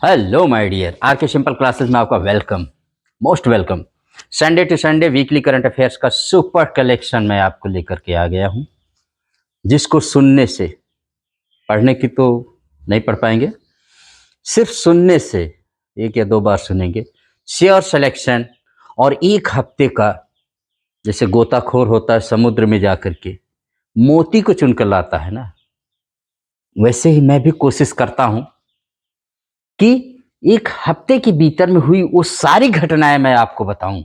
Hello my dear, R K simple classes में आपका welcome, most welcome. Sunday to Sunday weekly current affairs का super collection मैं आपको लेकर के आ गया हूं, जिसको सुनने से, पढ़ने की तो नहीं पढ़ पाएंगे, सिर्फ सुनने से, एक या दो बार सुनेंगे, श्योर सिलेक्शन। और एक हफ्ते का, जैसे गोताखोर होता है समुद्र में जाकर के मोती को चुनकर लाता है ना, वैसे ही मैं भी कोशिश करता हूं कि एक हफ्ते के भीतर में हुई वो सारी घटनाएं मैं आपको बताऊं,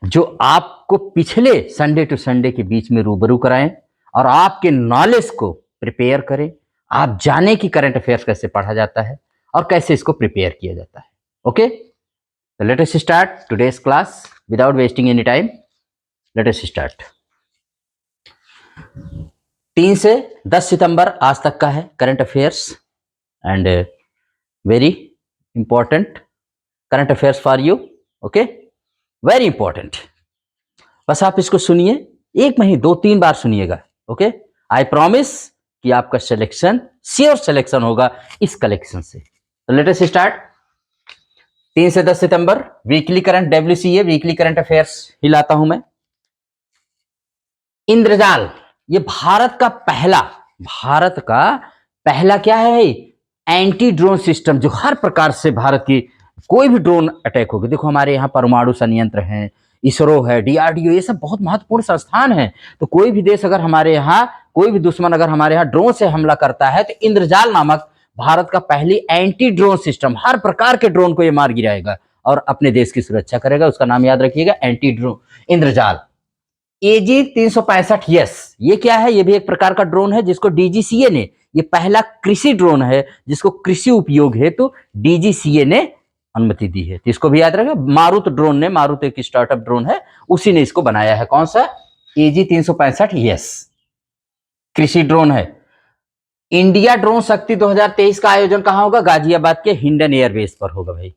जो आपको पिछले संडे टू संडे के बीच में रूबरू कराएं और आपके नॉलेज को प्रिपेयर करें। आप जाने कि करंट अफेयर्स कैसे पढ़ा जाता है और कैसे इसको प्रिपेयर किया जाता है। ओके, तो let us start today's class without wasting any time. Let us start. 3 से 10 सितंबर आज तक का है current affairs, and very important current affairs for you. Okay, very important. बस आप इसको सुनिए, एक महीने 2-3 बार सुनिएगा। ओके, आई प्रॉमिस कि आपका सिलेक्शन श्योर सिलेक्शन होगा इस कलेक्शन से। तो लेट अस स्टार्ट। 3 से 10 सितंबर weekly current, WCA weekly current affairs ही लाता हूं मैं। इंद्रजाल, ये भारत का पहला क्या है भाई, एंटी ड्रोन सिस्टम, जो हर प्रकार से भारत की कोई भी ड्रोन अटैक होगी। देखो हमारे यहाँ परमाणु संयंत्र हैं, इसरो है, DRDO, ये सब बहुत महत्वपूर्ण संस्थान है। तो कोई भी देश अगर हमारे यहाँ, कोई भी दुश्मन अगर हमारे यहाँ ड्रोन से हमला करता है, तो इंद्रजाल नामक भारत का पहली एंटी ड्रोन सिस्टम हर प्रकार के ड्रोन को ये मार गिराएगा और अपने देश की सुरक्षा करेगा। उसका नाम याद रखिएगा, एंटी ड्रोन इंद्रजाल। AG 365, यस, ये क्या है, ये भी एक प्रकार का ड्रोन है जिसको DGCA ने, ये पहला कृषि ड्रोन है जिसको कृषि उपयोग हेतु DGCA ने अनुमति दी है। तो इसको भी याद रखें, मारुत ड्रोन ने, मारुत एक स्टार्टअप ड्रोन है, उसी ने इसको बनाया है। कौन सा? AG 365, यस, कृषि ड्रोन है। इंडिया ड्रोन शक्ति 2023 का आयोजन कहां होगा? गाजियाबाद के हिंडन एयरबेस पर होगा भाई,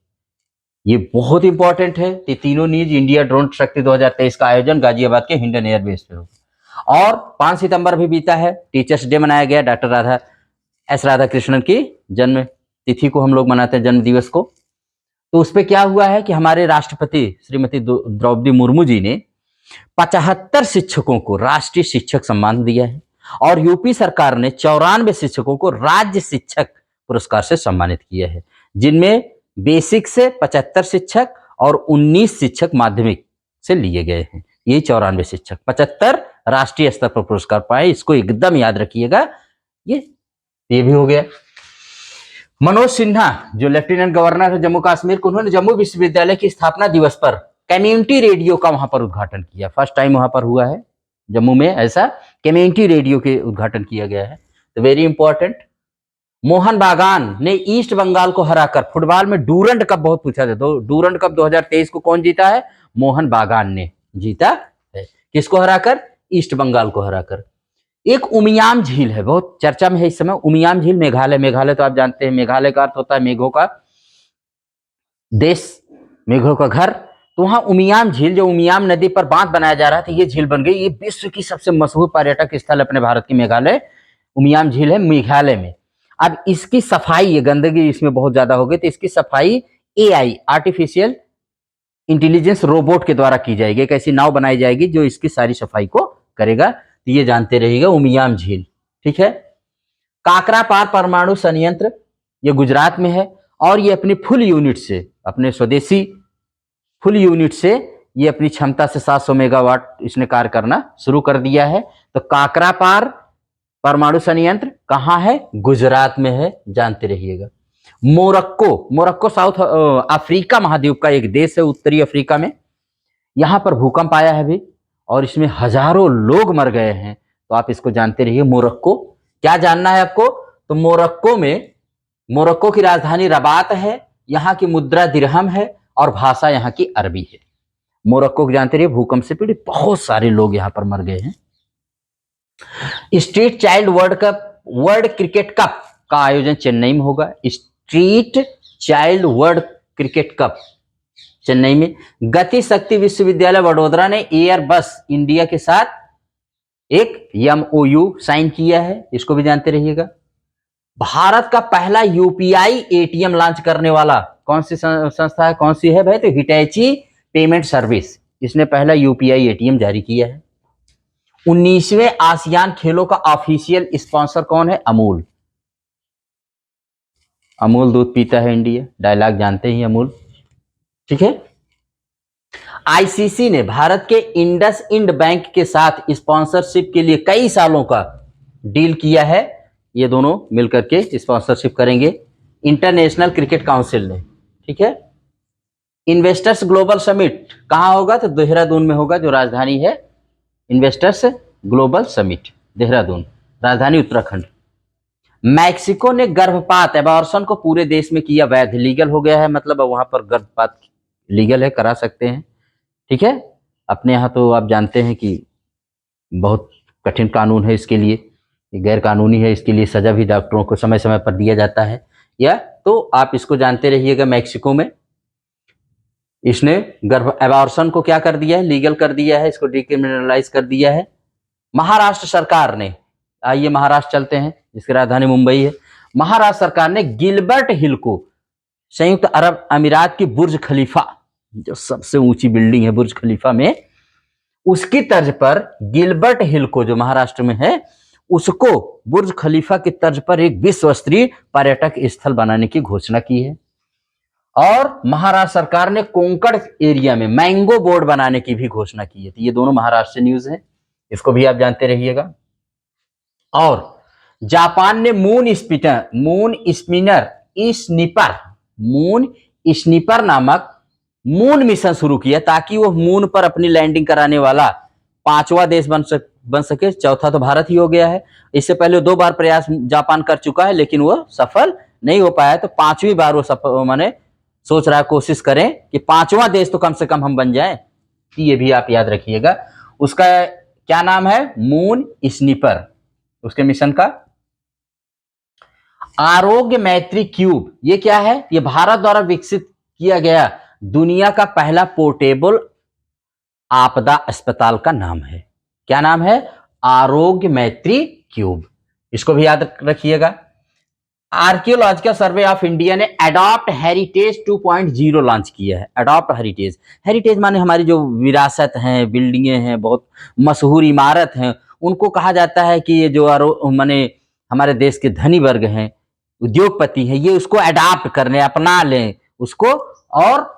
ये बहुत इंपॉर्टेंट है। तो तीनों न्यूज, इंडिया ड्रोन शक्ति 2023 का आयोजन गाजियाबाद के हिंडन एयरबेस पे होगा। और 5 सितंबर भी बीता है, टीचर्स डे मनाया गया। डॉक्टर राधा कृष्णन की जन्म तिथि को हम लोग मनाते हैं, जन्म दिवस को। तो उस पर क्या हुआ है कि हमारे राष्ट्रपति श्रीमती द्रौपदी मुर्मू जी ने 75 शिक्षकों को राष्ट्रीय शिक्षक सम्मान दिया है और यूपी सरकार ने 94 शिक्षकों को राज्य शिक्षक पुरस्कार से सम्मानित किया है, जिनमें बेसिक से 75 शिक्षक और 19 शिक्षक माध्यमिक से लिए गए हैं। ये 94 शिक्षक, 75 राष्ट्रीय स्तर पर पुरस्कार पाए, इसको एकदम याद रखिएगा। ये भी हो गया। मनोज सिन्हा जो लेफ्टिनेंट गवर्नर है जम्मू कश्मीर को, उन्होंने जम्मू विश्वविद्यालय की स्थापना दिवस पर कम्युनिटी रेडियो का वहां पर उद्घाटन किया। फर्स्ट टाइम वहां पर हुआ है जम्मू में, ऐसा कम्युनिटी रेडियो के उद्घाटन किया गया है। तो वेरी इंपॉर्टेंट। मोहन बागान ने ईस्ट बंगाल को हराकर, फुटबॉल में डूरंड कप बहुत पूछा था, तो डूरंड कप 2023 को कौन जीता है? मोहन बागान ने जीता है। किसको हराकर? ईस्ट बंगाल को हराकर। एक उमियाम झील है, बहुत चर्चा में है इस समय, उमियाम झील, मेघालय तो आप जानते हैं, मेघालय का अर्थ होता है मेघों का देश, मेघों का घर। तो वहां उमियाम झील, जो उमियाम नदी पर बांध बनाया जा रहा था, ये झील बन गई। ये विश्व की सबसे मशहूर पर्यटक स्थल अपने भारत की मेघालय, उमियाम झील है मेघालय में। अब इसकी सफाई, ये गंदगी इसमें बहुत ज्यादा हो गई, तो इसकी सफाई AI, आर्टिफिशियल इंटेलिजेंस रोबोट के द्वारा की जाएगी। एक ऐसी नाव बनाई जाएगी जो इसकी सारी सफाई को करेगा। तो ये जानते रहिएगा, उमियाम झील, ठीक है। काकरापार परमाणु संयंत्र, ये गुजरात में है और ये अपनी फुल यूनिट से, अपने स्वदेशी फुल यूनिट से, ये अपनी क्षमता से 700 मेगावाट इसने कार्य करना शुरू कर दिया है। तो काकरापार परमाणु संयंत्र कहाँ है? गुजरात में है, जानते रहिएगा। मोरक्को साउथ अफ्रीका महाद्वीप का एक देश है, उत्तरी अफ्रीका में। यहां पर भूकंप आया है भी और इसमें हजारों लोग मर गए हैं। तो आप इसको जानते रहिए, मोरक्को। क्या जानना है आपको? तो मोरक्को की राजधानी रबात है, यहाँ की मुद्रा दिरहम है और भाषा यहाँ की अरबी है। मोरक्को को जानते रहिए, भूकंप से पीड़ित बहुत सारे लोग यहाँ पर मर गए हैं। Street child world cricket cup का आयोजन चेन्नई में होगा। Street child world cricket cup Chennai में। गति शक्ति विश्वविद्यालय वडोदरा ने एयरबस इंडिया के साथ एक MOU साइन किया है, इसको भी जानते रहिएगा। भारत का पहला यूपीआई एटीएम लॉन्च करने वाला कौन सी संस्था है, कौन सी है भाई? तो हिटैची पेमेंट सर्विस, इसने पहला यूपीआई एटीएम जारी किया है। 19वें आसियान खेलों का ऑफिशियल स्पॉन्सर कौन है? अमूल। अमूल दूध पीता है इंडिया, डायलॉग जानते ही अमूल, ठीक है। आईसीसी ने भारत के इंडस इंड बैंक के साथ स्पॉन्सरशिप के लिए कई सालों का डील किया है। ये दोनों मिलकर के स्पॉन्सरशिप करेंगे। इंटरनेशनल क्रिकेट काउंसिल ने, ठीक है। इन्वेस्टर्स ग्लोबल समिट कहां होगा? तो देहरादून में होगा, जो राजधानी है इन्वेस्टर्स ग्लोबल समिट देहरादून, राजधानी उत्तराखंड। मैक्सिको ने गर्भपात एबॉर्शन को पूरे देश में किया वैध, लीगल हो गया है, मतलब वहां पर गर्भपात लीगल है, करा सकते हैं, ठीक है। अपने यहाँ तो आप जानते हैं कि बहुत कठिन कानून है इसके लिए, गैर कानूनी है, इसके लिए सजा भी डॉक्टरों को समय समय पर दिया जाता है। या तो आप इसको जानते रहिएगा, मैक्सिको में इसने गर्भ एबॉर्शन को क्या कर दिया है? लीगल कर दिया है, इसको डिक्रिमिनलाइज कर दिया है। महाराष्ट्र सरकार ने, आइए महाराष्ट्र चलते हैं, जिसकी राजधानी मुंबई है। महाराष्ट्र सरकार ने गिलबर्ट हिल को संयुक्त अरब अमीरात की बुर्ज खलीफा, जो सबसे ऊंची बिल्डिंग है बुर्ज खलीफा में, उसकी तर्ज पर गिलबर्ट हिल को, जो महाराष्ट्र में है, उसको बुर्ज खलीफा की तर्ज पर एक विश्व स्तरीय पर्यटक स्थल बनाने की घोषणा की है। और महाराष्ट्र सरकार ने कोंकण एरिया में मैंगो बोर्ड बनाने की भी घोषणा की है। तो ये दोनों महाराष्ट्र से न्यूज है, इसको भी आप जानते रहिएगा। और जापान ने मून स्निपर नामक मून मिशन शुरू किया, ताकि वो मून पर अपनी लैंडिंग कराने वाला 5वां देश बन सके। चौथा तो भारत ही हो गया है। इससे पहले 2 बार प्रयास जापान कर चुका है, लेकिन वो सफल नहीं हो पाया। तो 5वीं बार वो सफल, माने सोच रहा है, कोशिश करें कि 5वां देश तो कम से कम हम बन जाएं। ये भी आप याद रखिएगा। उसका क्या नाम है? मून स्निपर, उसके मिशन का। आरोग्य मैत्री क्यूब, ये क्या है? ये भारत द्वारा विकसित किया गया दुनिया का पहला पोर्टेबल आपदा अस्पताल का नाम है। क्या नाम है? आरोग्य मैत्री क्यूब, इसको भी याद रखिएगा। आर्कियोलॉजिकल सर्वे ऑफ इंडिया ने अडॉप्ट हेरिटेज 2.0 लॉन्च किया है। अडॉप्ट हेरिटेज, हेरिटेज माने हमारी जो विरासत है, बिल्डिंगें हैं, बहुत मशहूर इमारत हैं, उनको कहा जाता है कि ये जो माने हमारे देश के धनी वर्ग हैं, उद्योगपति हैं, ये उसको अडॉप्ट करने, अपना लें उसको और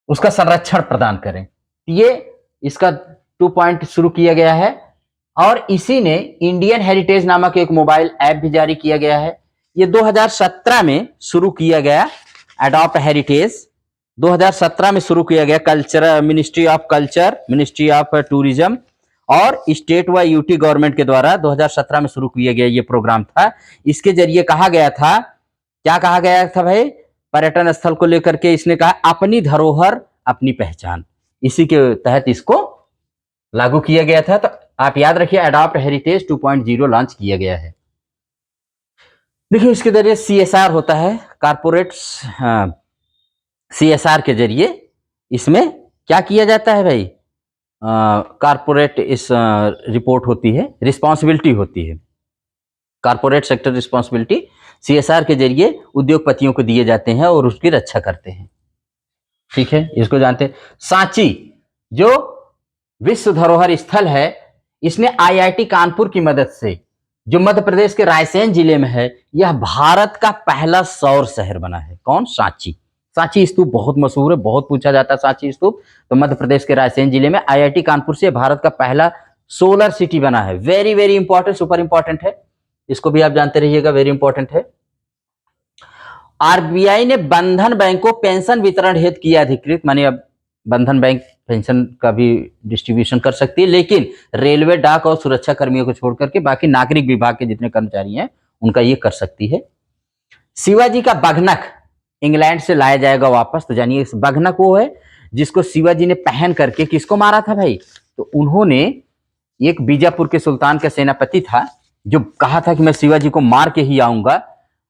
उसका संरक्षण प्रदान करें। ये इसका 2 पॉइंट शुरू किया गया है। और इसी ने इंडियन हेरिटेज नामक एक मोबाइल ऐप भी जारी किया गया है। ये 2017 में शुरू किया गया। अडॉप्ट हेरिटेज 2017 में शुरू किया गया। कल्चर मिनिस्ट्री ऑफ टूरिज्म और स्टेट व यूटी गवर्नमेंट के द्वारा 2017 में शुरू किया गया ये प्रोग्राम था। इसके जरिए कहा गया था, क्या कहा गया था भाई? पर्यटन स्थल को लेकर के इसने कहा अपनी धरोहर अपनी पहचान, इसी के तहत इसको लागू किया गया था। तो आप याद रखिए, अडॉप्ट हेरिटेज 2.0 लॉन्च किया गया है। देखिए, इसके जरिए सीएसआर होता है, कारपोरेट सीएसआर के जरिए इसमें क्या किया जाता है भाई? कारपोरेट इस रिपोर्ट होती है, रिस्पॉन्सिबिलिटी होती है, कारपोरेट सेक्टर रिस्पॉन्सिबिलिटी सीएसआर के जरिए उद्योगपतियों को दिए जाते हैं और उसकी रक्षा करते हैं, ठीक है, इसको जानते हैं। सांची जो विश्व धरोहर स्थल है, इसने आईआईटी कानपुर की मदद से, जो मध्य प्रदेश के रायसेन जिले में है, यह भारत का पहला सौर शहर बना है। कौन? सांची। सांची स्तूप बहुत मशहूर है, बहुत पूछा जाता है सांची स्तूप। तो मध्य प्रदेश के रायसेन जिले में आईआईटी कानपुर से भारत का पहला सोलर सिटी बना है। Very very important, super important है, इसको भी आप जानते रहिएगा, वेरी इंपॉर्टेंट है। आरबीआई ने बंधन बैंक को पेंशन वितरण हेतु किया अधिकृत, माने अब बंधन बैंक पेंशन का भी डिस्ट्रीब्यूशन कर सकती है, लेकिन रेलवे, डाक और सुरक्षा कर्मियों को छोड़ करके बाकी नागरिक विभाग के जितने कर्मचारी हैं उनका ये कर सकती है। शिवाजी का बघनक इंग्लैंड से लाया जाएगा वापस। तो जानिए, बघनक वो है जिसको शिवाजी ने पहन करके किसको मारा था भाई? तो उन्होंने, एक बीजापुर के सुल्तान का सेनापति था जो कहा था कि मैं शिवाजी को मार के ही आऊंगा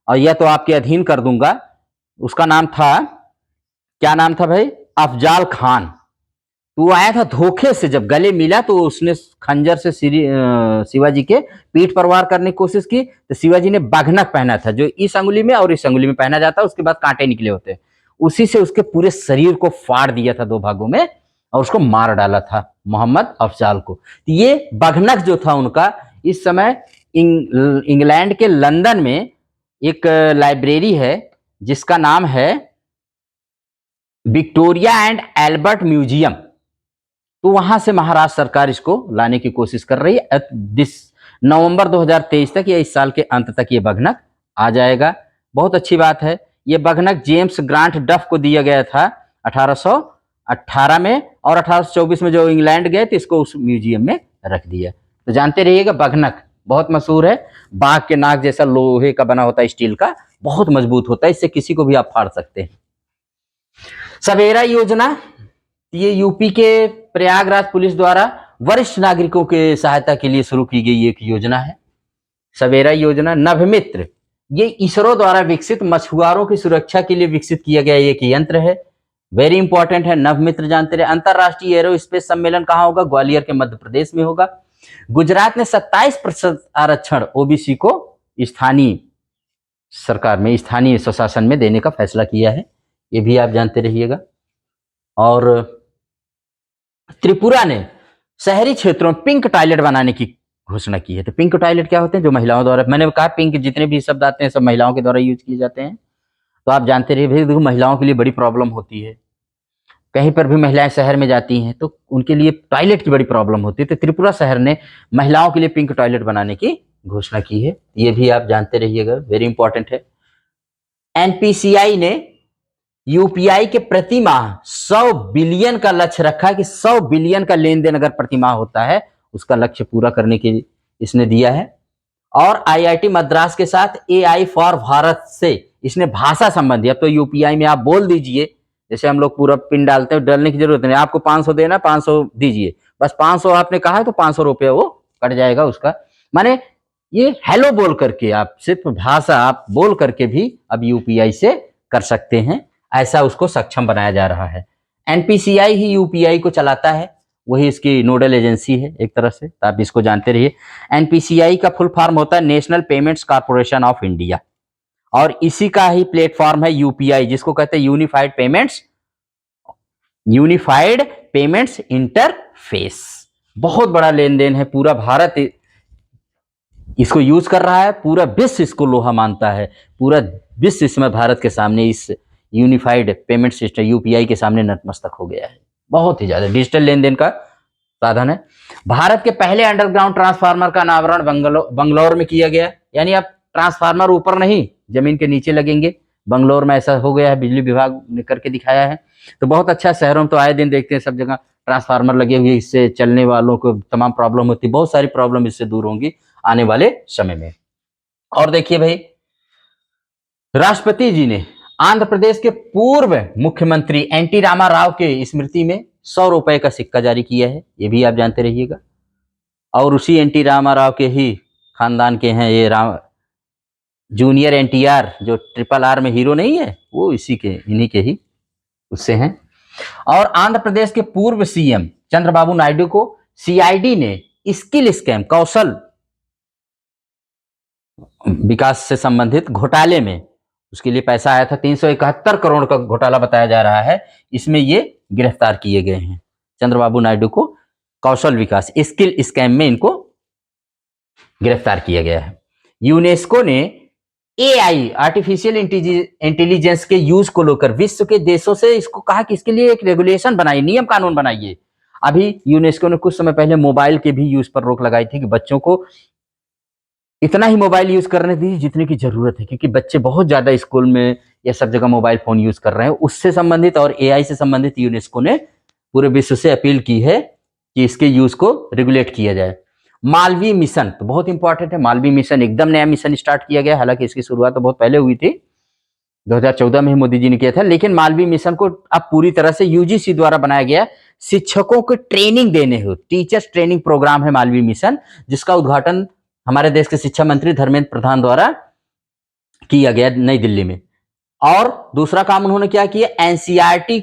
और या तो आपके अधीन कर दूंगा। उसका नाम था, क्या नाम था भाई? अफजाल खान। तो वो आया था धोखे से, जब गले मिला तो उसने खंजर से शिवाजी के पीठ पर वार करने की कोशिश की। तो शिवाजी ने बाघनक पहना था, जो इस अंगुली में और इस अंगुली में पहना जाता है, उसके बाद कांटे निकले होते हैं। उसी से उसके पूरे शरीर को फाड़ दिया था 2 भागों में और उसको मार डाला था मोहम्मद अफजाल को। तो ये बाघनक जो था उनका, इस समय इंग्लैंड के लंदन में एक लाइब्रेरी है जिसका नाम है विक्टोरिया एंड एल्बर्ट म्यूजियम। तो वहां से महाराष्ट्र सरकार इसको लाने की कोशिश कर रही है। नवंबर 2023 तक या इस साल के अंत तक ये बघनक आ जाएगा। बहुत अच्छी बात है। ये बघनक जेम्स ग्रांट डफ को दिया गया था 1818 में, और 1824 में जो इंग्लैंड गए तो इसको उस म्यूजियम में रख दिया। तो जानते रहिएगा, बघनक बहुत मशहूर है। बाघ के नाक जैसा लोहे का बना होता है, स्टील का, बहुत मजबूत होता है, इससे किसी को भी आप फाड़ सकते हैं। सवेरा योजना, ये यूपी के प्रयागराज पुलिस द्वारा वरिष्ठ नागरिकों के सहायता के लिए शुरू की गई एक योजना है, सवेरा योजना। नभमित्र, ये इसरो द्वारा विकसित मछुआरों की सुरक्षा के लिए विकसित किया गया एक यंत्र है, वेरी इंपॉर्टेंट है। नभमित्र जानते रहे। अंतरराष्ट्रीय एरो स्पेस सम्मेलन कहाँ होगा? ग्वालियर के मध्य प्रदेश में होगा। गुजरात ने 27% आरक्षण ओबीसी को स्थानीय सरकार में, स्थानीय स्वशासन में देने का फैसला किया है, ये भी आप जानते रहिएगा। और त्रिपुरा ने शहरी क्षेत्रों में पिंक टॉयलेट बनाने की घोषणा की है। तो पिंक टॉयलेट क्या होते हैं? जो महिलाओं द्वारा, मैंने कहा पिंक जितने भी शब्द आते हैं सब महिलाओं के द्वारा यूज किए जाते हैं। तो आप जानते रहिए भाई, देखो महिलाओं के लिए बड़ी प्रॉब्लम होती है। कहीं पर भी महिलाएं शहर में जाती हैं तो उनके लिए टॉयलेट की बड़ी प्रॉब्लम होती है। तो त्रिपुरा शहर ने महिलाओं के लिए पिंक टॉयलेट बनाने की घोषणा की है, ये भी आप जानते रहिएगा, वेरी इंपॉर्टेंट है। एनपीसीआई ने यूपीआई के प्रति माह 100 बिलियन का लक्ष्य रखा, कि 100 बिलियन का लेन देन अगर प्रति माह होता है, उसका लक्ष्य पूरा करने के लिए इसने दिया है। और आईआईटी मद्रास के साथ एआई फॉर भारत से इसने भाषा संबंधी, अब तो यूपीआई में आप बोल दीजिए, जैसे हम लोग पूरा पिन डालते हैं, डालने की जरूरत नहीं, आपको 500 देना, 500 दीजिए, बस 500 आपने कहा है तो 500 रुपये वो कट जाएगा उसका। माने ये हेलो बोल करके, आप सिर्फ भाषा आप बोल करके भी अब यूपीआई से कर सकते हैं, ऐसा उसको सक्षम बनाया जा रहा है। एनपीसीआई ही यूपीआई को चलाता है, वही इसकी नोडल एजेंसी है एक तरह से, तो आप इसको जानते रहिए। एनपीसीआई का फुल फॉर्म होता है national payments corporation of India, और इसी का ही प्लेटफॉर्म है यूपीआई, जिसको कहते हैं यूनिफाइड पेमेंट्स इंटरफेस। बहुत बड़ा लेन देन है, पूरा भारत इसको यूज कर रहा है, पूरा विश्व इसको लोहा मानता है, पूरा विश्व इसमें भारत के सामने इस यूनिफाइड पेमेंट सिस्टम यूपीआई के सामने नतमस्तक हो गया है। बहुत ही ज्यादा डिजिटल लेन देन का साधन है। भारत के पहले अंडरग्राउंड ट्रांसफार्मर का अनावरण बंगलौर में किया गया, यानी अब ट्रांसफार्मर ऊपर नहीं जमीन के नीचे लगेंगे, बंगलौर में ऐसा हो गया है, बिजली विभाग ने करके दिखाया है। तो बहुत अच्छा, शहरों में तो आए दिन देखते हैं सब जगह ट्रांसफार्मर लगे हुए, इससे चलने वालों को तमाम प्रॉब्लम होती है, बहुत सारी प्रॉब्लम इससे दूर होंगी आने वाले समय में। और देखिए भाई, राष्ट्रपति जी ने आंध्र प्रदेश के पूर्व मुख्यमंत्री एनटी रामा राव के स्मृति में 100 रुपए का सिक्का जारी किया है, ये भी आप जानते रहिएगा। और उसी एनटी रामा राव के ही खानदान के हैं ये जूनियर एनटीआर, जो RRR में हीरो नहीं है, वो इन्हीं के ही उससे हैं। और आंध्र प्रदेश के पूर्व सीएम चंद्रबाबू नायडू को सीआईडी ने स्किल स्कैम, कौशल विकास से संबंधित घोटाले में, उसके लिए पैसा आया था 371 करोड़ का घोटाला बताया जा रहा है, इसमें ये गिरफ्तार किए गए हैं। चंद्रबाबू नायडू को कौशल विकास, स्किल स्कैम में इनको गिरफ्तार किया गया है। यूनेस्को ने एआई, आर्टिफिशियल इंटेलिजेंस के यूज को लेकर विश्व के देशों से इसको कहा कि इसके लिए एक रेगुलेशन बनाइए, नियम कानून बनाइए। अभी यूनेस्को ने कुछ समय पहले मोबाइल के भी यूज पर रोक लगाई थी, कि बच्चों को इतना ही मोबाइल यूज करने दी जितने की जरूरत है, क्योंकि बच्चे बहुत ज्यादा स्कूल में या सब जगह मोबाइल फोन यूज कर रहे हैं। उससे संबंधित और एआई से संबंधित यूनेस्को ने पूरे विश्व से अपील की है कि इसके यूज को रेगुलेट किया जाए। मालवीय मिशन तो बहुत इंपॉर्टेंट है, मालवीय मिशन एकदम नया मिशन स्टार्ट किया गया, हालांकि इसकी शुरुआत तो बहुत पहले हुई थी, 2014 में ही मोदी जी ने किया था, लेकिन मालवीय मिशन को अब पूरी तरह से यूजीसी द्वारा बनाया गया शिक्षकों को ट्रेनिंग देने हो, टीचर्स ट्रेनिंग प्रोग्राम है मालवीय मिशन, जिसका उद्घाटन हमारे देश के शिक्षा मंत्री धर्मेंद्र प्रधान द्वारा किया गया नई दिल्ली में। और दूसरा काम उन्होंने क्या किया, एनसीईआरटी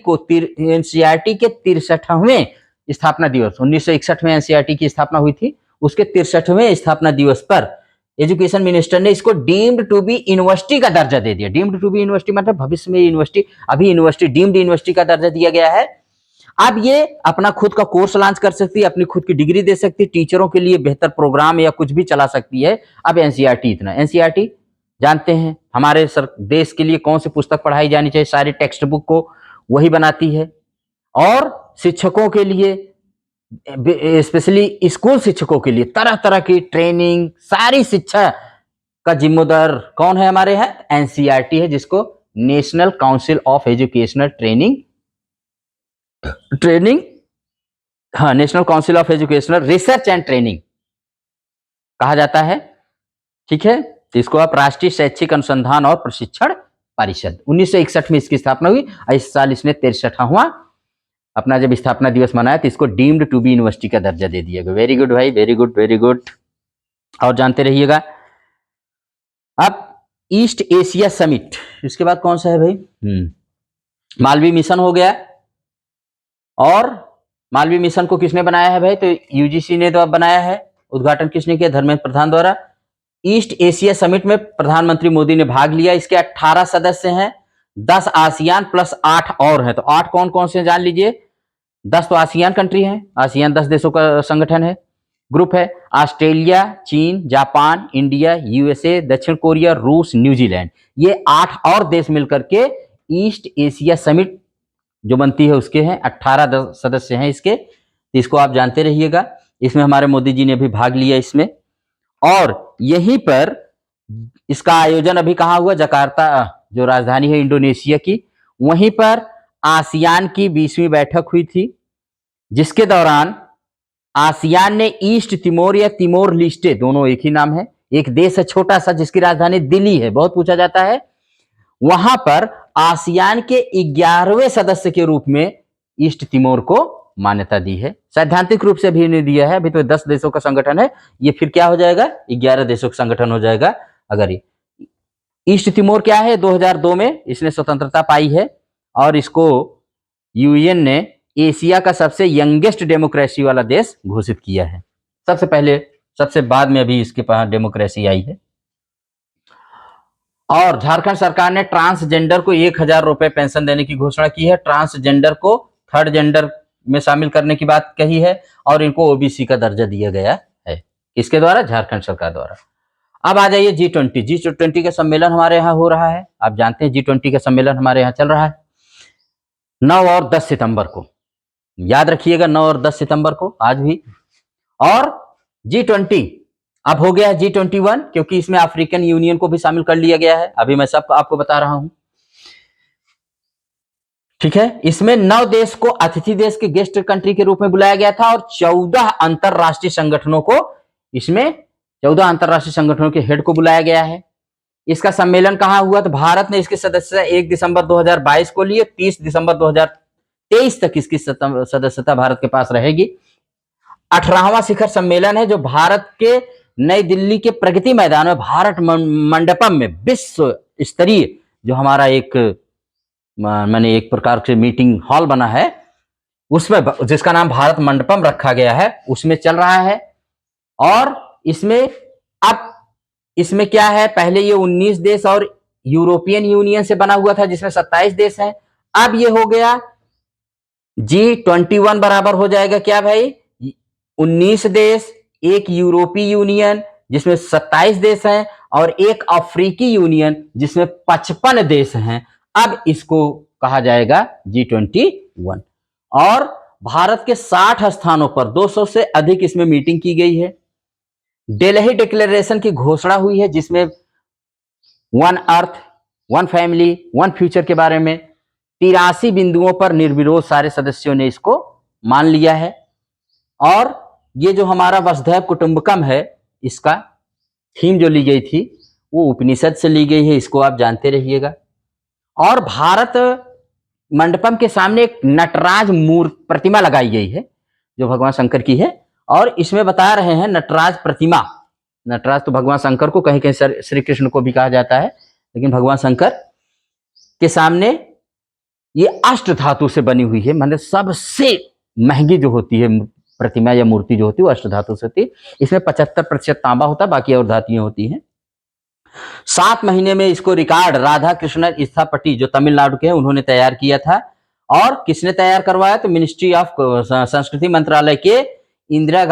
के 63वें स्थापना दिवस 1961 में एनसीईआरटी की स्थापना हुई थी, उसके 63वें स्थापना दिवस पर एजुकेशन मिनिस्टर ने इसको डीम्ड टू बी यूनिवर्सिटी का दर्जा दे दिया। डीम्ड टू बी यूनिवर्सिटी मतलब भविष्य में यूनिवर्सिटी, अभी यूनिवर्सिटी डीम्ड यूनिवर्सिटी का दर्जा दिया गया है। अब ये अपना खुद का कोर्स लॉन्च कर सकती है, अपनी खुद की डिग्री दे सकती है, टीचरों के लिए बेहतर प्रोग्राम या कुछ भी चला सकती है। अब एनसीईआरटी इतना, एनसीईआरटी जानते हैं हमारे देश के लिए कौन सी पुस्तक पढ़ाई जानी चाहिए, सारी टेक्स्ट बुक को वही बनाती है। और शिक्षकों के लिए, स्पेशली स्कूल शिक्षकों के लिए तरह तरह की ट्रेनिंग, सारी शिक्षा का जिम्मेदार कौन है हमारे यहाँ? एनसीईआरटी है, जिसको national council of educational training, हाँ, national council of educational research and training कहा जाता है। ठीक है, तो इसको आप राष्ट्रीय शैक्षिक अनुसंधान और प्रशिक्षण परिषद, 1961 में इसकी स्थापना हुई। इस साल इसने 63वां अपना जब स्थापना दिवस मनाया तो इसको डीम्ड टू बी यूनिवर्सिटी का दर्जा दे दिया गया। वेरी गुड भाई, वेरी गुड, वेरी गुड। और जानते रहिएगा। अब ईस्ट एशिया समिट, इसके बाद कौन सा है भाई? मालवीय मिशन हो गया। और मालवीय मिशन को किसने बनाया है भाई? तो यूजीसी ने तो बनाया है। उद्घाटन किसने किया? धर्मेंद्र प्रधान द्वारा। ईस्ट एशिया समिट में प्रधानमंत्री मोदी ने भाग लिया। इसके 18 सदस्य हैं, 10 आसियान प्लस 8 और हैं। तो 8 कौन कौन से जान लीजिए। 10 तो आसियान कंट्री हैं, आसियान 10 देशों का संगठन है, ग्रुप है। ऑस्ट्रेलिया, चीन, जापान, इंडिया, यूएसए, दक्षिण कोरिया, रूस, न्यूजीलैंड, ये 8 और देश मिलकर के ईस्ट एशिया समिट जो बनती है उसके हैं। 18 सदस्य हैं इसके, तो इसको आप जानते रहिएगा। इसमें हमारे मोदी जी ने भी भाग लिया इसमें। और यहीं पर इसका आयोजन अभी कहाँ हुआ? जकार्ता, जो राजधानी है इंडोनेशिया की, वहीं पर आसियान की 20वीं बैठक हुई थी, जिसके दौरान आसियान ने ईस्ट तिमोर या तिमोर लिस्टे, दोनों एक ही नाम है, एक देश है छोटा सा जिसकी राजधानी दिल्ली है, बहुत पूछा जाता है, वहां पर आसियान के 11वें सदस्य के रूप में ईस्ट तिमोर को मान्यता दी है। सैद्धांतिक रूप से भी नहीं दिया है, अभी तो 10 देशों का संगठन है, ये फिर क्या हो जाएगा? 11 देशों का संगठन हो जाएगा। अगर ये ईस्ट तिमोर क्या है? 2002 में इसने स्वतंत्रता पाई है और इसको यूएन ने एशिया का सबसे यंगेस्ट डेमोक्रेसी वाला देश घोषित किया है। सबसे पहले, सबसे बाद में अभी इसके पास डेमोक्रेसी आई है। और झारखंड सरकार ने ट्रांसजेंडर को 1000 रुपए पेंशन देने की घोषणा की है। ट्रांसजेंडर को थर्ड जेंडर में शामिल करने की बात कही है और इनको ओबीसी का दर्जा दिया गया है। इसके द्वारा, झारखंड सरकार द्वारा। अब आ जाइए G20। G20 का सम्मेलन हमारे यहाँ हो रहा है। आप जानते हैं G20 का सम्मेलन हमारे यहाँ चल रहा है 9 और 10 सितंबर को। याद रखिएगा 9 और 10 सितंबर को, आज भी। और G20 अब हो गया है G21, क्योंकि इसमें अफ्रीकन यूनियन को भी शामिल कर लिया गया है। अभी मैं सब आपको बता रहा हूं, ठीक है। इसमें 9 देश को अतिथि देश के गेस्ट कंट्री के रूप में बुलाया गया था और 14 अंतरराष्ट्रीय संगठनों को, इसमें 14 अंतरराष्ट्रीय संगठनों के हेड को बुलाया गया है। इसका सम्मेलन कहां हुआ? तो भारत ने इसकी सदस्यता 1 दिसंबर 2022 को लिए, 30 दिसंबर 2023 तक इसकी सदस्यता भारत के पास रहेगी। 18वां शिखर सम्मेलन है जो भारत के नई दिल्ली के प्रगति मैदान में भारत मंडपम में विश्व स्तरीय, जो हमारा एक मैंने एक प्रकार से मीटिंग हॉल बना है, उसमें, जिसका नाम भारत मंडपम रखा गया है, उसमें चल रहा है। और इसमें अब इसमें क्या है? पहले ये 19 देश और यूरोपियन यूनियन से बना हुआ था जिसमें 27 देश हैं। अब ये हो गया G21 बराबर हो जाएगा क्या भाई? 19 देश, एक यूरोपीय यूनियन जिसमें 27 देश हैं और एक अफ्रीकी यूनियन जिसमें 55 देश हैं। अब इसको कहा जाएगा G21। और भारत के 60 स्थानों पर 200 से अधिक इसमें मीटिंग की गई है। दिल्ली डिक्लेरेशन की घोषणा हुई है जिसमें one earth, one family, one future के बारे में 83 बिंदुओं पर निर्विरोध सारे सदस्यों ने इसको मान लिया है। और ये जो हमारा वसुधैव कुटुंबकम है, इसका थीम जो ली गई थी वो उपनिषद से ली गई है, इसको आप जानते रहिएगा। और भारत मंडपम के सामने एक नटराज प्रतिमा लगाई गई है जो भगवान शंकर की है। और इसमें बता रहे हैं नटराज प्रतिमा, नटराज तो भगवान शंकर को, कहीं कहीं श्री कृष्ण को भी कहा जाता है, लेकिन भगवान शंकर के सामने ये अष्ट धातु से बनी हुई है, मतलब सबसे महंगी जो होती है प्रतिमा या मूर्ति जो होती है वो अष्टधातु से होती है। इसमें 75% तांबा होता है, बाकी और धातुएं होती हैं। 7 महीने में इसको रिकॉर्ड राधा कृष्णन स्थापति जो तमिलनाडु के हैं उन्होंने तैयार किया था। और किसने तैयार करवाया? तो मिनिस्ट्री ऑफ संस्कृति मंत्रालय के Indira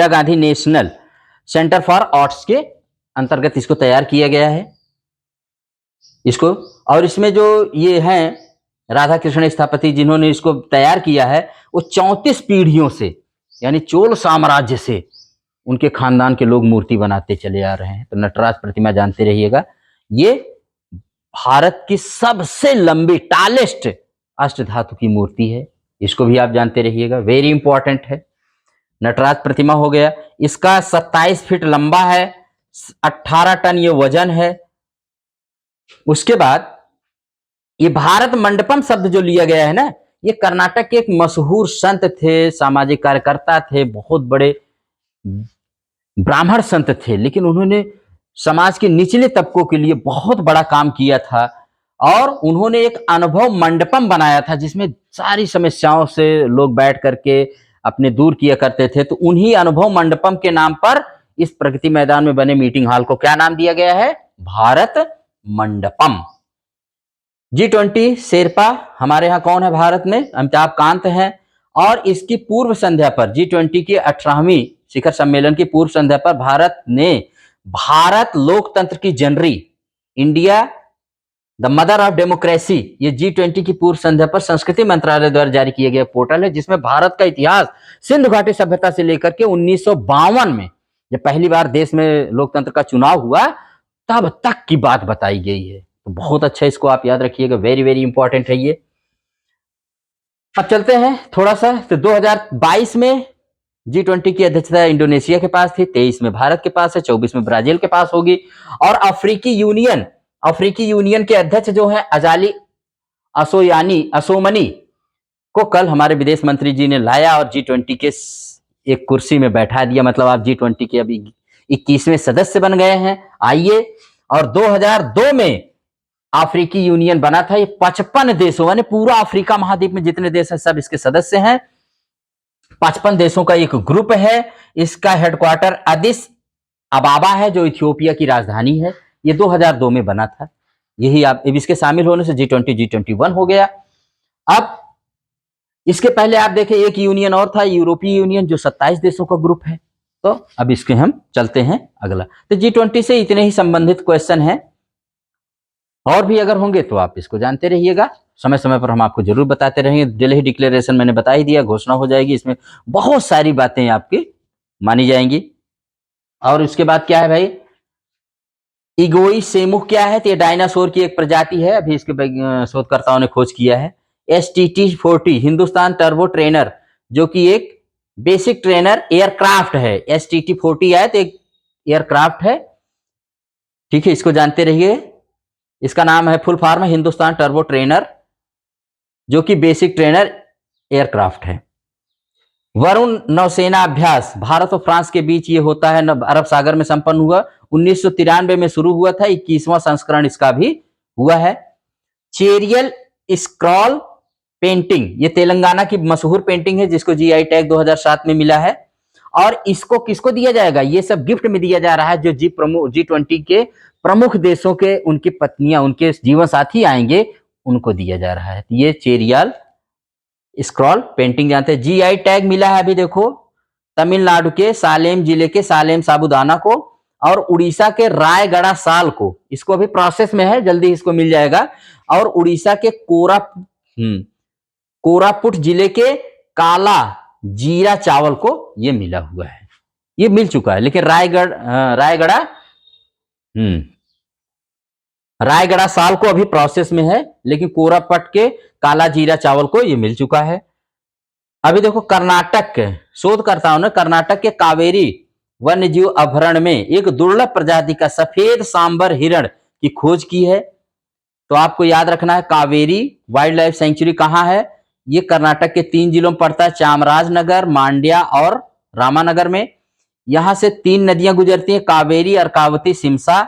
Gandhi national centre for arts के अंतर्गत इसको तैयार किया गया है इसको। और इसमें जो ये हैं राधा कृष्ण स्थापति जिन्होंने इसको तैयार किया है वो 34 पीढ़ियों से यानी चोल साम्राज्य से उनके खानदान के लोग मूर्ति बनाते चले आ रहे हैं। तो नटराज प्रतिमा जानते रहिएगा, ये भारत की सबसे लंबी टालेस्ट अष्टधातु की मूर्ति है, इसको भी आप जानते रहिएगा, वेरी इंपॉर्टेंट है। नटराज प्रतिमा हो गया, इसका 27 फीट लंबा है, 18 टन ये वजन है। उसके बाद ये भारत मंडपम शब्द जो लिया गया है ना, ये कर्नाटक के एक मशहूर संत थे, सामाजिक कार्यकर्ता थे, बहुत बड़े ब्राह्मण संत थे, लेकिन उन्होंने समाज के निचले तबकों के लिए बहुत बड़ा काम किया था। और उन्होंने एक अनुभव मंडपम बनाया था जिसमें सारी समस्याओं से लोग बैठ करके अपने दूर किया करते थे। तो उन्हीं अनुभव मंडपम के नाम पर इस प्रगति मैदान में बने मीटिंग हॉल को क्या नाम दिया गया है? भारत मंडपम। G20 शेरपा हमारे यहाँ कौन है भारत में? अमिताभ कांत हैं। और इसकी पूर्व संध्या पर G20 की 18वीं शिखर सम्मेलन की पूर्व संध्या पर भारत ने भारत लोकतंत्र की जननी, India the mother of democracy, ये G20 की पूर्व संध्या पर संस्कृति मंत्रालय द्वारा जारी किया गया पोर्टल है जिसमें भारत का इतिहास सिंधु घाटी सभ्यता से लेकर के 1952 में जब पहली बार देश में लोकतंत्र का चुनाव हुआ तब तक की बात बताई गई है। तो बहुत अच्छा, इसको आप याद रखिएगा, वेरी वेरी इंपॉर्टेंट है ये। अब चलते हैं थोड़ा सा, तो 2022 में G20 की अध्यक्षता इंडोनेशिया के पास थी, 23 में भारत के पास है, 24 में ब्राजील के पास होगी। और अफ्रीकी यूनियन के अध्यक्ष जो है अजाली असोमनी को कल हमारे विदेश मंत्री जी ने लाया और G20 के एक कुर्सी में बैठा दिया। मतलब आप G20 के अभी 21वें सदस्य बन गए हैं। आइए, और 2002 में अफ्रीकी यूनियन बना था, ये 55 देशों यानी पूरा अफ्रीका महाद्वीप में जितने देश हैं सब इसके सदस्य हैं। 55 देशों का एक ग्रुप है। इसका हेडक्वार्टर अदिस अबाबा है जो इथियोपिया की राजधानी है। ये 2002 में बना था। यही आप इसके शामिल होने से G21 हो गया। अब इसके पहले आप देखें एक यूनियन और था, यूरोपीय यूनियन, जो 27 देशों का ग्रुप है। तो अब इसके हम चलते हैं अगला। तो G20 से इतने ही संबंधित क्वेश्चन हैं, और भी अगर होंगे तो आप इसको जानते रहिएगा, समय समय पर हम आपको जरूर बताते रहेंगे। दिल्ली डिक्लेरेशन मैंने बता ही दिया, घोषणा हो जाएगी, इसमें बहुत सारी बातें आपकी मानी जाएंगी। और उसके बाद क्या है भाई, इगोई सेमुक क्या है? तो ये डायनासोर की एक प्रजाति है, अभी इसके शोधकर्ताओं ने खोज किया है। STT-40 हिंदुस्तान टर्बो ट्रेनर जो कि एक बेसिक ट्रेनर एयरक्राफ्ट है। STT-40 है तो एक एयरक्राफ्ट है, ठीक है, इसको जानते रहिए। इसका नाम है फुल फॉर्म है हिंदुस्तान टर्बो ट्रेनर जो कि बेसिक ट्रेनर एयरक्राफ्ट है। वरुण नौसेना अभ्यास भारत और फ्रांस के बीच ये होता है, अरब सागर में संपन्न हुआ, 1993 में शुरू हुआ था, 21वां संस्करण इसका भी हुआ है। चेरियल स्क्रॉल पेंटिंग, ये तेलंगाना की मशहूर पेंटिंग है जिसको GI टैग 2007 में मिला है। और इसको किसको दिया जाएगा? ये सब गिफ्ट में दिया जा रहा है जो G20 के प्रमुख देशों के उनकी पत्नियां, उनके जीवन साथी आएंगे, उनको दिया जा रहा है। ये चेरियल स्क्रॉल पेंटिंग जानते हैं। GI टैग मिला है अभी देखो तमिलनाडु के सालेम जिले के सालेम साबुदाना को, और उड़ीसा के रायगढ़ साल को, इसको अभी प्रोसेस में है, जल्दी इसको मिल जाएगा। और उड़ीसा के कोरापुट जिले के काला जीरा चावल को ये मिला हुआ है, ये मिल चुका है। लेकिन रायगढ़ साल को अभी प्रोसेस में है, लेकिन कोरापुट के काला जीरा चावल को ये मिल चुका है। अभी देखो कर्नाटक के शोधकर्ताओं ने कर्नाटक के कावेरी वन्य जीव अभयारण्य में एक दुर्लभ प्रजाति का सफेद सांबर हिरण की खोज की है। तो आपको याद रखना है कावेरी वाइल्ड लाइफ सेंचुरी कहाँ है? ये कर्नाटक के 3 जिलों में पड़ता है, चामराजनगर, मांड्या और रामानगर में। यहां से 3 नदियां गुजरती हैं, कावेरी, अर्कावती, सिमसा।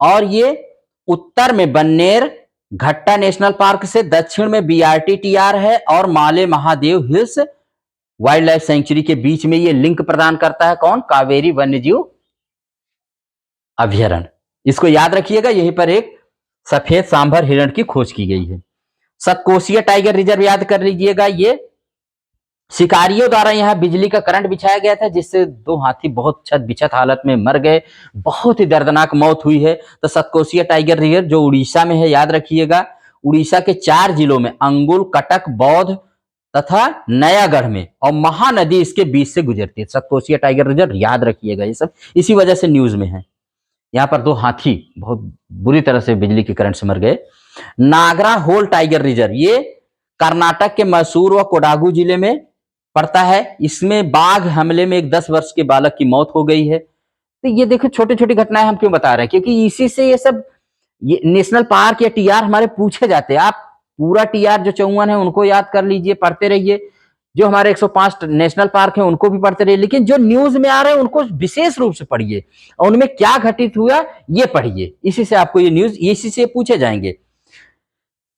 और ये उत्तर में बन्नेर, घट्टा नेशनल पार्क से दक्षिण में BRTTR है और Male Mahadev hills wildlife sanctuary के बीच में ये लिंक प्रदान करता है कौन? कावेरी वन्यजीव अभ्यारण्य। इसको याद रखिएगा, यहीं पर एक सफेद सांभर हिरण की खोज की गई है। सतकोशिया टाइगर रिजर्व याद कर लीजिएगा, ये शिकारियों द्वारा यहाँ बिजली का करंट बिछाया गया था जिससे 2 हाथी बहुत छत बिछत हालत में मर गए, बहुत ही दर्दनाक मौत हुई है। तो सतकोशिया टाइगर रिजर्व जो उड़ीसा में है, याद रखिएगा, उड़ीसा के 4 जिलों में अंगुल, कटक, बौद्ध तथा नयागढ़ में, और महानदी इसके बीच से गुजरती है। सतकोशिया टाइगर रिजर्व याद रखिएगा, ये सब इसी वजह से न्यूज में है। यहाँ पर 2 हाथी बहुत बुरी तरह से बिजली के करंट से मर गए। नागरा होल टाइगर रिजर्व ये कर्नाटक के मैसूर व कोडागू जिले में पड़ता है। इसमें बाघ हमले में एक 10 वर्ष के बालक की मौत हो गई है। तो ये देखो छोटी छोटी घटनाएं हम क्यों बता रहे हैं, क्योंकि इसी से ये सब ये नेशनल पार्क या टीआर हमारे पूछे जाते हैं। आप पूरा टीआर जो 54 है उनको याद कर लीजिए, पढ़ते रहिए, जो हमारे 105 नेशनल पार्क है उनको भी पढ़ते रहिए, लेकिन जो न्यूज में आ रहे हैं उनको विशेष रूप से पढ़िए और उनमें क्या घटित हुआ ये पढ़िए। इसी से आपको ये न्यूज इसी से पूछे जाएंगे।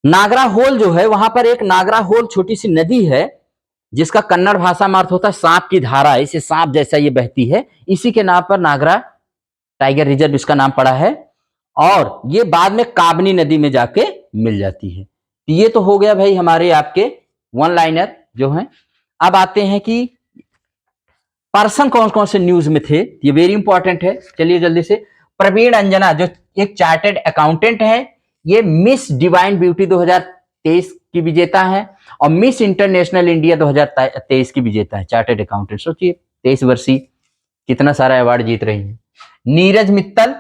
नागरा होल जो है, वहां पर एक नागरा होल छोटी सी नदी है जिसका कन्नड़ भाषा में अर्थ होता है सांप की धारा, इसे सांप जैसा ये बहती है, इसी के नाम पर नागरा टाइगर रिजर्व इसका नाम पड़ा है। और ये बाद में काबनी नदी में जाके मिल जाती है। ये तो हो गया भाई हमारे आपके वन लाइनर जो है। अब आते हैं कि पर्सन कौन कौन से न्यूज में थे, ये वेरी इंपॉर्टेंट है। चलिए जल्दी से। प्रवीण अंजना जो एक चार्टर्ड अकाउंटेंट है, ये मिस डिवाइन ब्यूटी 2023 की विजेता है और मिस इंटरनेशनल इंडिया 2023 की विजेता है। चार्टर्ड अकाउंटेंट, सोचिए 23 वर्षीय कितना सारा अवार्ड जीत रही है। नीरज मित्तल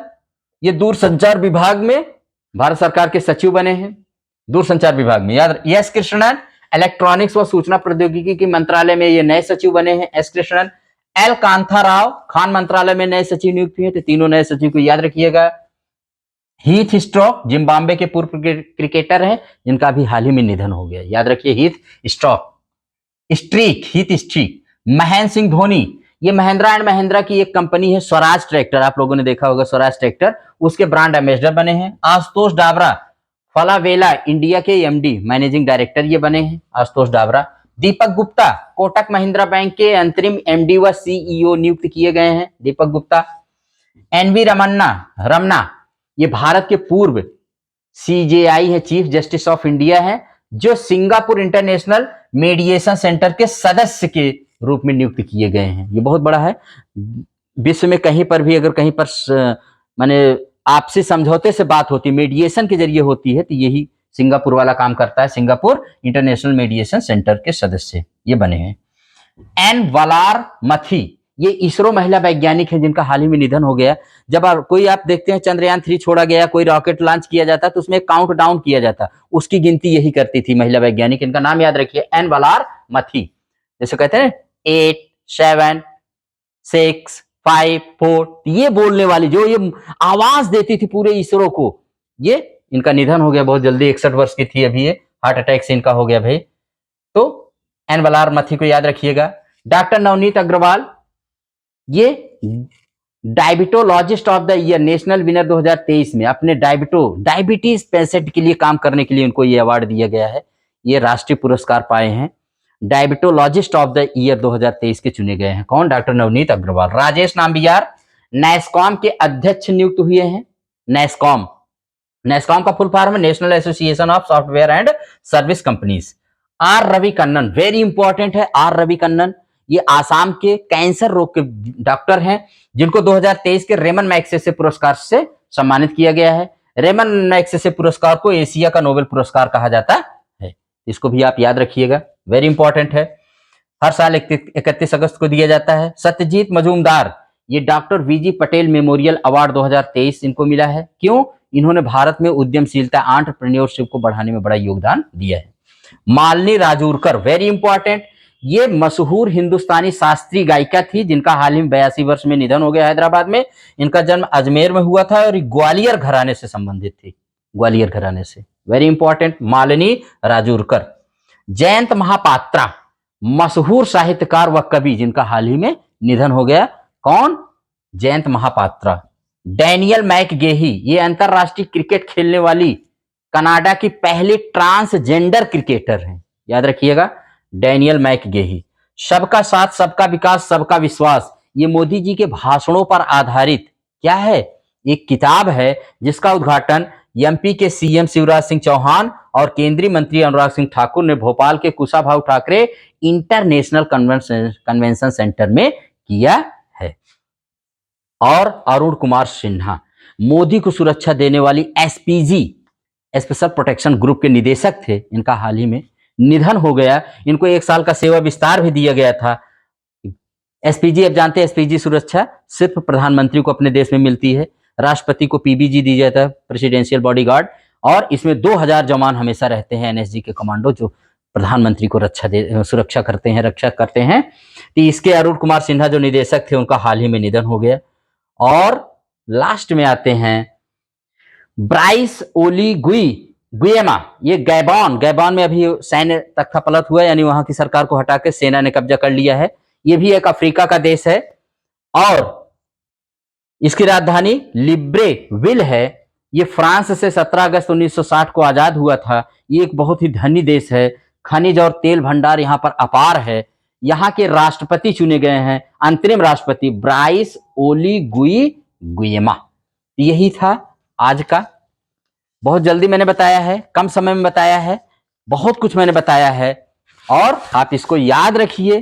ये दूरसंचार विभाग में भारत सरकार के सचिव बने हैं, दूरसंचार विभाग में, याद। एस कृष्णन इलेक्ट्रॉनिक्स व सूचना प्रौद्योगिकी के मंत्रालय में ये नए सचिव बने हैं, एस कृष्णन। एल कांथा राव खान मंत्रालय में नए सचिव नियुक्त हुए, तो तीनों नए सचिव को याद रखिएगा। हीथ स्ट्रॉक जिम्बाब्वे के पूर्व क्रिकेटर हैं जिनका भी हाल ही में निधन हो गया, याद रखिए Heath stroke. Heath streak. Mahendra Singh Dhoni ये महिंद्रा एंड महिंद्रा की एक कंपनी है स्वराज ट्रैक्टर, आप लोगों ने देखा होगा स्वराज ट्रैक्टर, उसके ब्रांड एम्बेसडर बने हैं। आशुतोष डाबरा फलावेला इंडिया के एमडी मैनेजिंग डायरेक्टर ये बने हैं आशुतोष डाबरा। दीपक गुप्ता कोटक महिंद्रा बैंक के अंतरिम एमडी व सीईओ नियुक्त किए गए हैं, दीपक गुप्ता। एनवी रमना ये भारत के पूर्व सीजेआई है, चीफ जस्टिस ऑफ इंडिया है, जो सिंगापुर इंटरनेशनल मीडिएशन सेंटर के सदस्य के रूप में नियुक्त किए गए हैं। ये बहुत बड़ा है। विश्व में कहीं पर भी अगर कहीं पर माने आपसी समझौते से बात होती, मीडिएशन के जरिए होती है, तो यही सिंगापुर वाला काम करता है। सिंगापुर इंटरनेशनल मीडिएशन सेंटर के सदस्य ये बने हैं। एन वलार मथी ये इसरो महिला वैज्ञानिक है जिनका हाल ही में निधन हो गया। जब कोई आप देखते हैं चंद्रयान 3 छोड़ा गया, कोई रॉकेट लॉन्च किया जाता तो उसमें काउंट डाउन किया जाता, उसकी गिनती यही करती थी महिला वैज्ञानिक। इनका नाम याद रखिए, एन वलार मथी। जैसे कहते हैं 8 7 6 5 4, ये बोलने वाली जो ये आवाज देती थी पूरे इसरो को, ये इनका निधन हो गया बहुत जल्दी। 61 वर्ष की थी अभी, ये हार्ट अटैक से इनका हो गया भाई। तो एन वलार मथी को याद रखिएगा। डॉक्टर नवनीत अग्रवाल ये diabetologist of the year national winner 2023 में अपने डायबिटीज पेशेंट के लिए काम करने के लिए उनको ये अवार्ड दिया गया है। ये राष्ट्रीय पुरस्कार पाए हैं, डायबिटोलॉजिस्ट ऑफ द ईयर 2023 के चुने गए हैं। कौन? डॉक्टर नवनीत अग्रवाल। राजेश नाम्बियार नैस्कॉम के अध्यक्ष नियुक्त हुए हैं। नैस्कॉम का फुल फॉर्म है National Association of Software and Service Companies. R Ravi Kannan very important है। आर रवि कन्नन ये आसाम के कैंसर रोग के डॉक्टर हैं जिनको 2023 के रेमन मैग्सेसे पुरस्कार से सम्मानित किया गया है। रेमन मैग्सेसे पुरस्कार को एशिया का नोबेल पुरस्कार कहा जाता है, इसको भी आप याद रखिएगा, वेरी इंपॉर्टेंट है। हर साल 31 अगस्त को दिया जाता है। सत्यजीत मजूमदार ये doctor VG Patel memorial award 2023 इनको मिला है। क्यों? इन्होंने भारत में उद्यमशीलता एंटरप्रेन्योरशिप को बढ़ाने में बड़ा योगदान दिया है। मालिनी राजूरकर वेरी इंपॉर्टेंट, ये मशहूर हिंदुस्तानी शास्त्रीय गायिका थी जिनका हाल ही में 82 वर्ष में निधन हो गया हैदराबाद में। इनका जन्म अजमेर में हुआ था और ग्वालियर घराने से संबंधित थी, ग्वालियर घराने से, वेरी इंपॉर्टेंट मालिनी राजूरकर। जयंत महापात्रा मशहूर साहित्यकार व कवि जिनका हाल ही में निधन हो गया। कौन? जयंत महापात्रा। डैनियल मैकगेही ये अंतरराष्ट्रीय क्रिकेट खेलने वाली कनाडा की पहली ट्रांसजेंडर क्रिकेटर हैं, याद रखिएगा, डैनियल मैकगेही। सबका साथ, सबका विकास, सबका विश्वास, ये मोदी जी के भाषणों पर आधारित क्या है, एक किताब है जिसका उद्घाटन एमपी के सीएम शिवराज सिंह चौहान और केंद्रीय मंत्री अनुराग सिंह ठाकुर ने भोपाल के Kushabhau Thackeray international convention centre में किया है। और अरुण कुमार सिन्हा मोदी को सुरक्षा देने वाली एसपीजी, स्पेशल प्रोटेक्शन ग्रुप के निदेशक थे। इनका हाल ही में निधन हो गया। इनको 1 साल का सेवा विस्तार भी दिया गया था। एसपीजी, आप जानते हैं, एसपीजी सुरक्षा सिर्फ प्रधानमंत्री को अपने देश में मिलती है, राष्ट्रपति को पीबीजी दी जाता है, प्रेसिडेंशियल बॉडीगार्ड, और इसमें 2000 जवान हमेशा रहते हैं, एनएसजी के कमांडो, जो प्रधानमंत्री को सुरक्षा करते हैं, रक्षा करते हैं। तो इसके अरुण कुमार सिन्हा जो निदेशक थे, उनका हाल ही में निधन हो गया। और लास्ट में आते हैं ब्राइस गुइएमा, ये गैबॉन में अभी सैन्य तख्तापलट हुआ, यानी वहां की सरकार को हटा के सेना ने कब्जा कर लिया है। ये भी एक अफ्रीका का देश है और इसकी राजधानी लिब्रेविल है। ये फ्रांस से 17 अगस्त 1960 को आजाद हुआ था। ये एक बहुत ही धनी देश है, खनिज और तेल भंडार यहाँ पर अपार है। यहाँ के राष्ट्रपति चुने गए हैं, अंतरिम राष्ट्रपति ब्राइस गुइएमा। यही था आज का, बहुत जल्दी मैंने बताया है, कम समय में बताया है, बहुत कुछ मैंने बताया है। और आप इसको याद रखिए,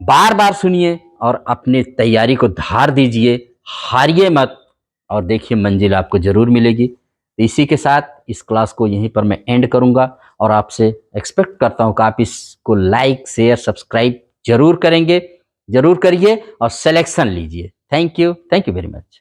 बार बार सुनिए और अपनी तैयारी को धार दीजिए, हारिए मत, और देखिए मंजिल आपको जरूर मिलेगी। तो इसी के साथ इस क्लास को यहीं पर मैं एंड करूंगा और आपसे एक्सपेक्ट करता हूं कि आप इसको लाइक, शेयर, सब्सक्राइब जरूर करेंगे, जरूर करिए और सिलेक्शन लीजिए। Thank you very much.